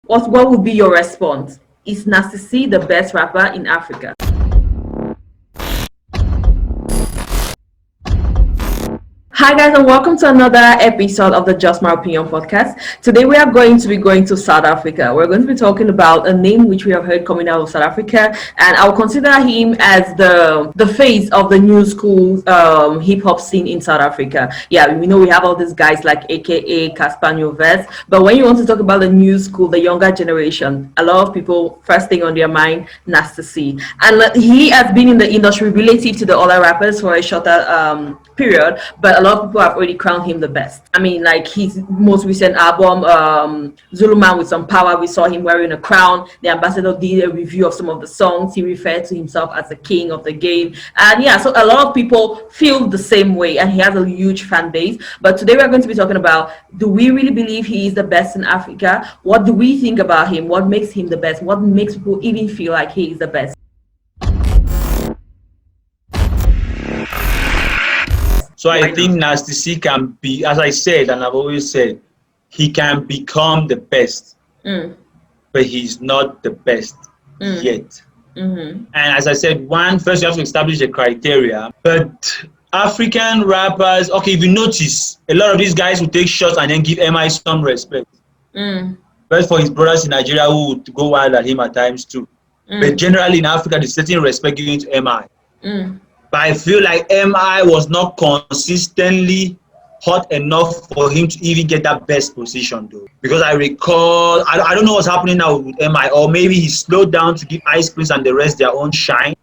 what would be your response? Is Nasty C the best rapper in Africa? Hi guys, and welcome to another episode of the Just My Opinion podcast. Today we are going to be going to South Africa. We're going to be talking about a name which we have heard coming out of South Africa, and I'll consider him as the face of the new school hip hop scene in South Africa. Yeah, we know we have all these guys like AKA Casper Nyovest, but when you want to talk about the new school, the younger generation, a lot of people first thing on their mind, Nasty C, and he has been in the industry relative to the other rappers for a shorter period, but a lot of people have already crowned him the best. I mean, like his most recent album, Zulu Man with Some Power, we saw him wearing a crown. The ambassador did a review of some of the songs. He referred to himself as the king of the game. And yeah, so a lot of people feel the same way, and he has a huge fan base. But today we're going to be talking about, do we really believe he is the best in Africa? What do we think about him? What makes him the best? What makes people even feel like he is the best? So I think Nasty C can be, as I said, and I've always said, he can become the best, but he's not the best yet. And as I said, first you have to establish the criteria. But African rappers, okay, if you notice, a lot of these guys will take shots and then give MI some respect. But for his brothers in Nigeria who would go wild at him at times too. But generally in Africa, there's certain respect given to MI. But I feel like MI was not consistently hot enough for him to even get that best position though. Because I recall, I don't know what's happening now with MI, or maybe he slowed down to give Ice Prince and the rest their own shine.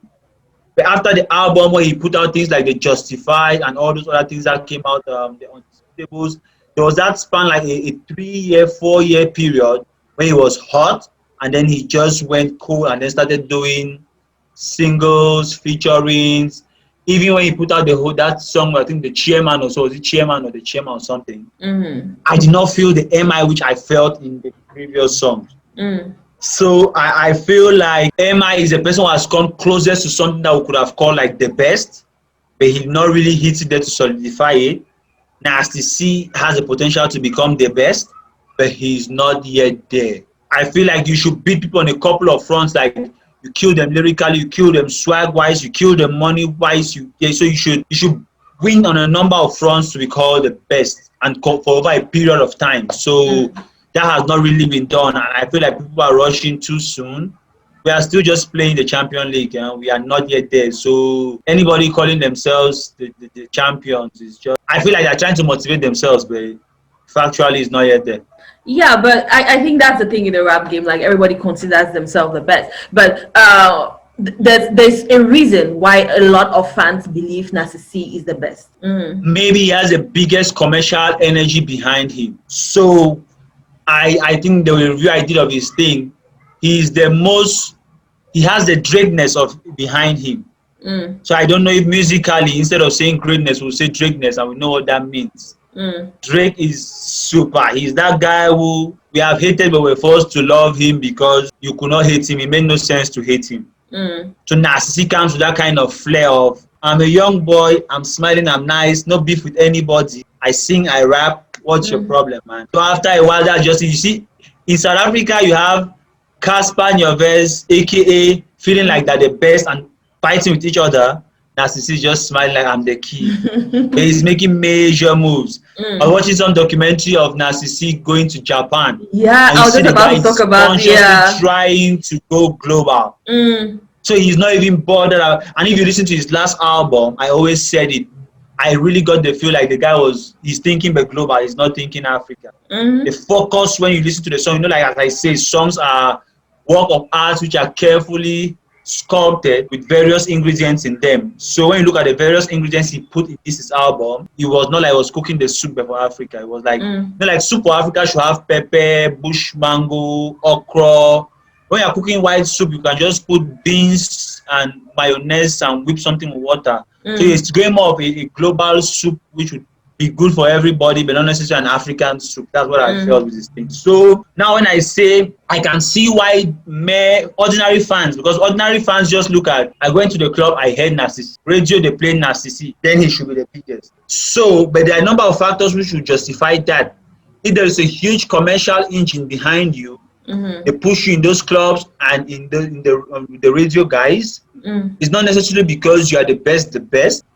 But after the album where he put out things like the Justified and all those other things that came out, the Untables, there was that span like a 3-year, 4-year period where he was hot, and then he just went cool and then started doing singles, featurings. Even when he put out that song, I think the Chairman or so, was it Chairman or the Chairman or something? I did not feel the MI which I felt in the previous songs. So I feel like MI is a person who has come closest to something that we could have called like the best, but he not really hit it there to solidify it. Nasty C has the potential to become the best, but he's not yet there. I feel like you should beat people on a couple of fronts, like you kill them lyrically, you kill them swag-wise, you kill them money-wise. So you should win on a number of fronts to be called the best, and for over a period of time. So that has not really been done, and I feel like people are rushing too soon. We are still just playing the Champion League, and we are not yet there. So anybody calling themselves the champions is just, I feel like they're trying to motivate themselves, but factually it's not yet there. Yeah, but I think that's the thing in the rap game. Like, everybody considers themselves the best, but there's a reason why a lot of fans believe Nasty C is the best. Maybe he has the biggest commercial energy behind him. So I think the review I did of his thing, he has the Drake-ness behind him. So I don't know if musically, instead of saying greatness, we'll say Drake-ness, and we know what that means. Drake is super. He's that guy who we have hated, but we're forced to love him because you could not hate him. It made no sense to hate him. So Nasty C comes with that kind of flair of, I'm a young boy, I'm smiling, I'm nice, no beef with anybody. I sing, I rap. What's your problem, man? So after a while, that just, you see, in South Africa, you have Casper Nyovest, AKA, feeling like they're the best and fighting with each other. Nasty C just smiling like I'm the key. He's making major moves. I watching some documentary of Nasty C going to Japan. Yeah, I was just about to talk about trying to go global. So he's not even bothered. And if you listen to his last album, I always said it, I really got the feel like the guy he's thinking but global, he's not thinking Africa. The focus when you listen to the song, you know, like as I say, songs are work of art which are carefully sculpted with various ingredients in them. So when you look at the various ingredients he put in this album, it was not like he was cooking the soup for Africa. It was like, you know, like soup for Africa should have pepper, bush mango, okra. When you're cooking white soup, you can just put beans and mayonnaise and whip something with water. So it's going more of a global soup which would be good for everybody, but not necessarily an African soup. That's what I felt with this thing. So now when I say, I can see why ordinary fans, because ordinary fans just look at, I went to the club, I heard Nasty C. Radio, they play Nasty C. Then he should be the biggest. So, but there are a number of factors which should justify that. If there is a huge commercial engine behind you, They push you in those clubs and in the radio guys. It's not necessarily because you are the best,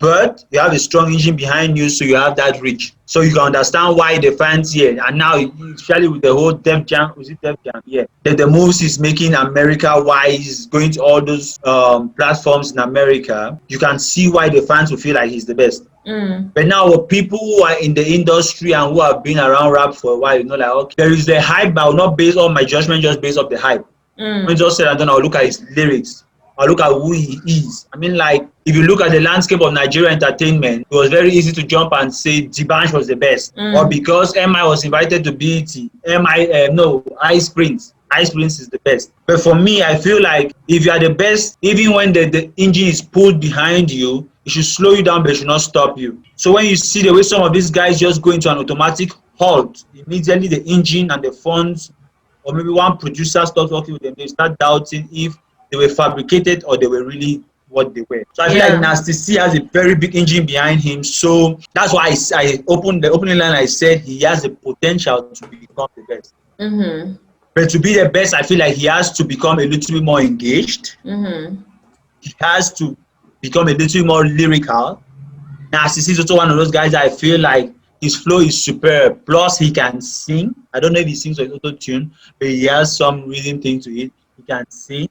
but you have a strong engine behind you, so you have that reach. So you can understand why the fans here. And now, especially with the whole Def Jam, was it Def Jam? Yeah. The moves he's making America-wise, going to all those platforms in America, you can see why the fans will feel like he's the best. But now, people who are in the industry and who have been around rap for a while, you know, like, okay, there is the hype, but I will not base all my judgment just based off the hype. When just said, I don't know, I'll look at his lyrics. I'll look at who he is. I mean, like, if you look at the landscape of Nigeria entertainment, it was very easy to jump and say D'banj was the best. Or because MI was invited to BET, Ice Prince is the best. But for me, I feel like if you are the best, even when the engine is pulled behind you, it should slow you down, but it should not stop you. So when you see the way some of these guys just go into an automatic halt, immediately the engine and the funds, or maybe one producer starts working with them, they start doubting if they were fabricated or they were really what they were. So I feel like Nasty C has a very big engine behind him. So that's why I opened the opening line. I said he has the potential to become the best. But to be the best, I feel like he has to become a little bit more engaged. He has to become a little bit more lyrical. Nasty C is also one of those guys that I feel like his flow is superb. Plus, he can sing. I don't know if he sings with auto-tune, but he has some rhythm thing to it. He can sing.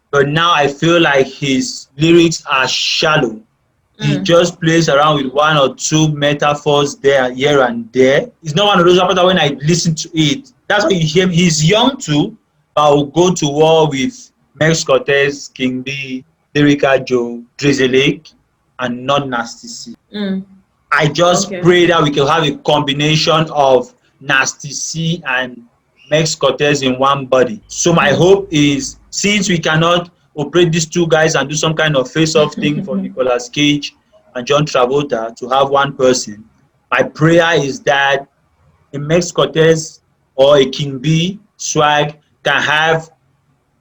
But now I feel like his lyrics are shallow. He just plays around with one or two metaphors there, here and there. It's not one of those rappers that when I listen to it, that's why you hear him. He's young too, but I will go to war with Mex Cortez, King B, Lyrica Joe, Drizzle, and not Nasty C. I just pray that we can have a combination of Nasty C and Mex Cortez in one body. So my hope is, since we cannot operate these two guys and do some kind of face-off thing for Nicolas Cage and John Travolta to have one person, my prayer is that a Mex Cortez or a King B swag can have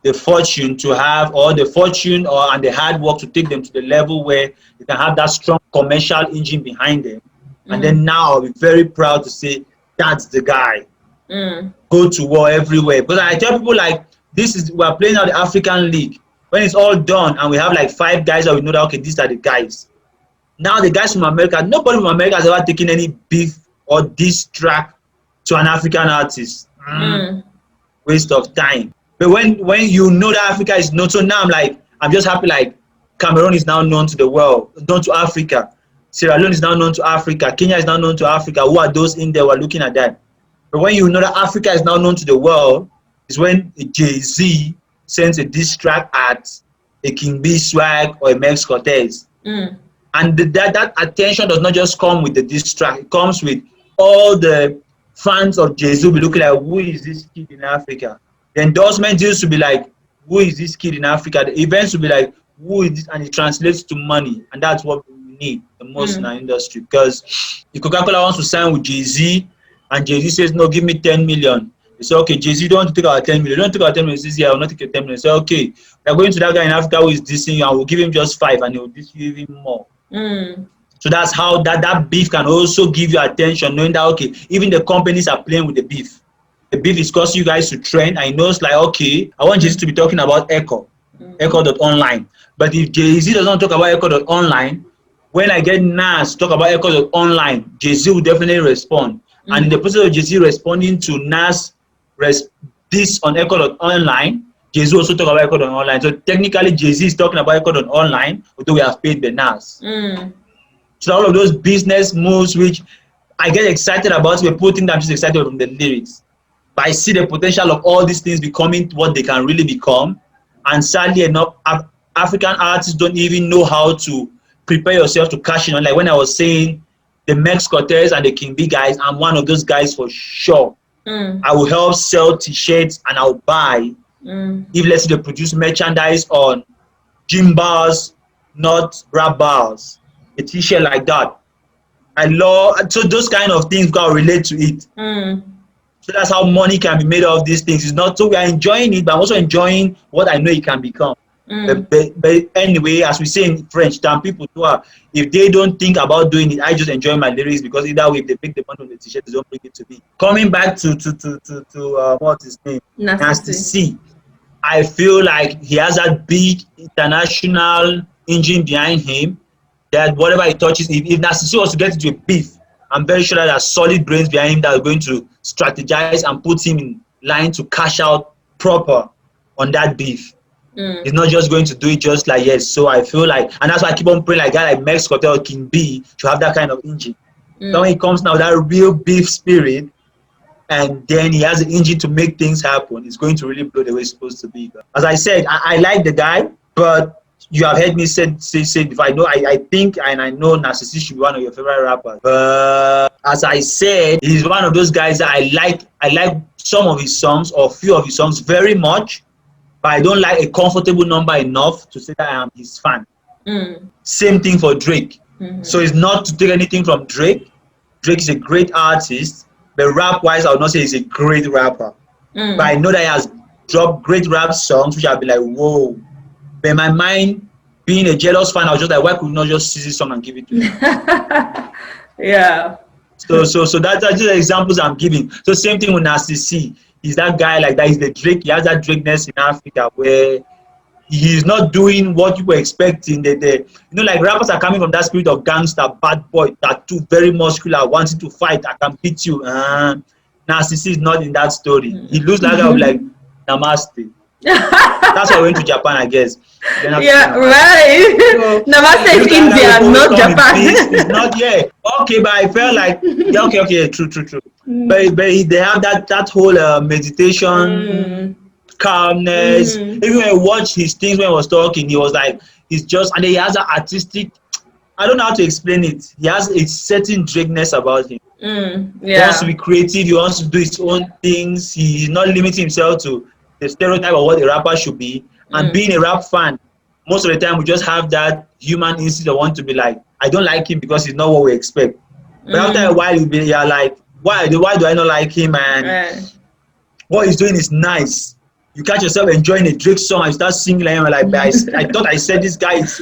the fortune to have, or the fortune or and the hard work to take them to the level where they can have that strong commercial engine behind them. And then now I'll be very proud to say that's the guy. Go to war everywhere. Because I tell people, like, we're playing out the African League. When it's all done and we have like 5 guys that we know that, okay, these are the guys. Now the guys from America, nobody from America has ever taken any beef or diss track to an African artist. Waste of time. But when you know that Africa is known, so now I'm just happy, like, Cameroon is now known to the world, known to Africa. Sierra Leone is now known to Africa. Kenya is now known to Africa. Who are those in there who are looking at that? But when you know that Africa is now known to the world, is when a Jay-Z sends a diss track at a King B swag or a Mex Cortez. And that attention does not just come with the diss track. It comes with all the fans of Jay-Z will be looking like, who is this kid in Africa? The endorsement deals will be like, who is this kid in Africa? The events will be like, who is this? And it translates to money. And that's what we need the most in our industry. Because if Coca-Cola wants to sign with Jay-Z, and Jay-Z says, no, give me 10 million. They say, okay, Jay-Z, don't want to take our 10 million. Don't take our 10 million. He says, yeah, I will not take your 10 million. Say, okay, we're going to that guy in Africa who is dissing you, and we'll give him just 5, and he will diss you even more. So that's how that beef can also give you attention, knowing that, okay, even the companies are playing with the beef. The beef is causing you guys to trend, and he knows, like, okay, I want Jay-Z to be talking about Echo, Echo.online. But if Jay-Z doesn't talk about Echo.online, when I get Nas to talk about Echo.online, Jay-Z will definitely respond. And in the process of Jay-Z responding to Nas this on Echo.online, Jay-Z also talk about Echo.online. So technically, Jay-Z is talking about Echo.online, although we have paid the Nas. So all of those business moves, which I get excited about, we're putting them just excited from the lyrics. But I see the potential of all these things becoming what they can really become. And sadly enough, African artists don't even know how to prepare yourself to cash in. Like when I was saying, the Mex Cortez and the King B guys, I'm one of those guys for sure. I will help sell t-shirts and I'll buy if, let's say, they produce merchandise on gym bars, not rap bars, a t-shirt like that. I love, so those kind of things gotta relate to it. So that's how money can be made of these things. It's not so we are enjoying it, but I'm also enjoying what I know it can become. But anyway, as we say in French, some people too are, if they don't think about doing it, I just enjoy my lyrics because either way, if they pick the money on the t-shirt, they don't bring it to me. Coming back to what's his name? Nasty C. I feel like he has that big international engine behind him that whatever he touches, if Nasty C was to get into a beef, I'm very sure that there's solid brains behind him that are going to strategize and put him in line to cash out proper on that beef. He's not just going to do it just like yes. So I feel like, and that's why I keep on praying like a guy like Max Cortez King B to have that kind of engine. So when he comes now, that real beef spirit, and then he has the engine to make things happen, it's going to really blow the way it's supposed to be. As I said, I like the guy, but you have heard me say before. I think and I know Narcissus should be one of your favorite rappers. But as I said, he's one of those guys that I like some of his songs or few of his songs very much. But I don't like a comfortable number enough to say that I am his fan. Same thing for Drake. So it's not to take anything from Drake. Drake is a great artist, but rap-wise, I would not say he's a great rapper. But I know that he has dropped great rap songs, which I'll be like, whoa. But in my mind, being a jealous fan, I was just like, why could we not just seize this song and give it to him? Yeah. So that's just the examples I'm giving. So same thing with Nasty C. He's that guy like that. He's the Drake. He has that Drakeness in Africa where he's not doing what you were expecting. Like rappers are coming from that spirit of gangster, bad boy, tattoo, very muscular, wanting to fight. I can beat you. Nasty C is not in that story. He looks like I was like, namaste. That's why I went to Japan, I guess. Yeah, right. So, namaste is India, not Japan. It's not okay, but I felt like okay, true. But they have that whole meditation, calmness. Even when I watched his things when he was talking, he was like, he's just, and then he has an artistic, I don't know how to explain it. He has a certain Drakeness about him. He wants to be creative. He wants to do his own things. He's not limiting himself to the stereotype of what a rapper should be. And being a rap fan, most of the time we just have that human instinct of want to be like, I don't like him because he's not what we expect. But after a while, you're like, why do I not like him? And what he's doing is nice. You catch yourself enjoying a Drake song and start singing like him. Like, I thought I said this guy is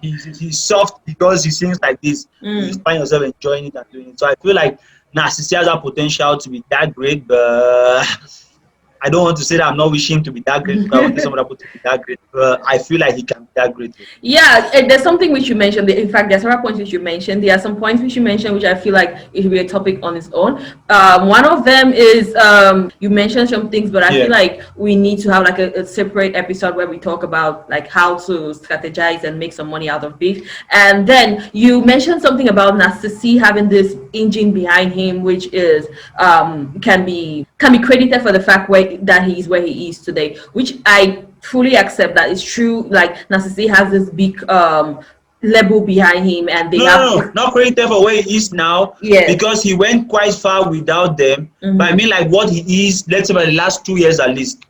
he's soft because he sings like this. You find yourself enjoying it and doing it. So I feel like Narcissus has that potential to be that great, but I don't want to say that I'm not wishing him to be that great, but I want some other people to be that great. But I feel like he can be that great. Yeah, there's something which you mentioned. In fact, there's several points which you mentioned. There are some points which you mentioned which I feel like it should be a topic on its own. One of them is you mentioned some things, but I feel like we need to have like a separate episode where we talk about like how to strategize and make some money out of beef. And then you mentioned something about Nasty having this engine behind him, which is can be credited for the fact that he is where he is today, which I fully accept that it's true. Like Nasty has this big label behind him, and they not credited for where he is now, because he went quite far without them. But I mean, like what he is, let's say, by the last 2 years at least.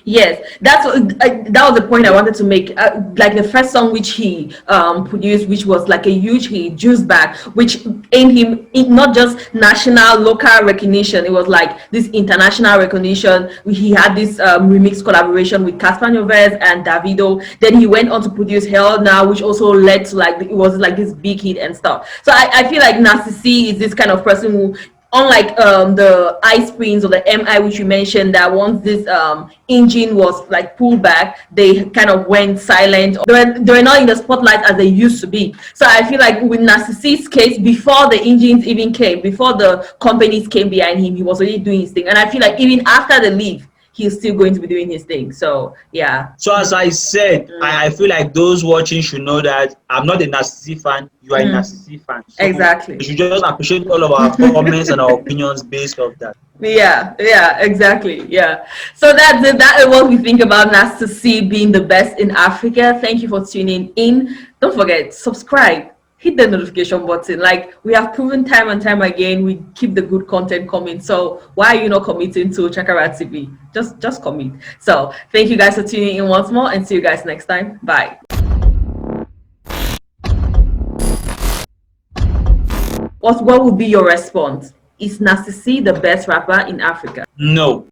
Yes, that was the point I wanted to make. Like the first song which he produced, which was like a huge hit, Juice Back, which aimed him not just national, local recognition. It was like this international recognition. He had this remix collaboration with Casper Nyovest and Davido. Then he went on to produce Hell Now, which also led to like, it was like this big hit and stuff. So I feel like Nasty C is this kind of person who, unlike the Ice Prince or the MI which you mentioned, that once this engine was like pulled back, they kind of went silent. They were not in the spotlight as they used to be. So I feel like with Nasty C's case, before the engines even came, before the companies came behind him, he was already doing his thing. And I feel like even after the leave, he's still going to be doing his thing. So yeah. So as I said, I feel like those watching should know that I'm not a Nasty fan. You are a Nasty fan. So exactly. You should just appreciate all of our comments and our opinions based off that. Yeah, exactly. Yeah. So that's it. That is what we think about Nasty being the best in Africa. Thank you for tuning in. Don't forget, subscribe. Hit the notification button. Like we have proven time and time again, we keep the good content coming. So why are you not committing to Chakara TV? Just commit. So thank you guys for tuning in once more, and see you guys next time. Bye. What would be your response? Is Nasty the best rapper in Africa? No.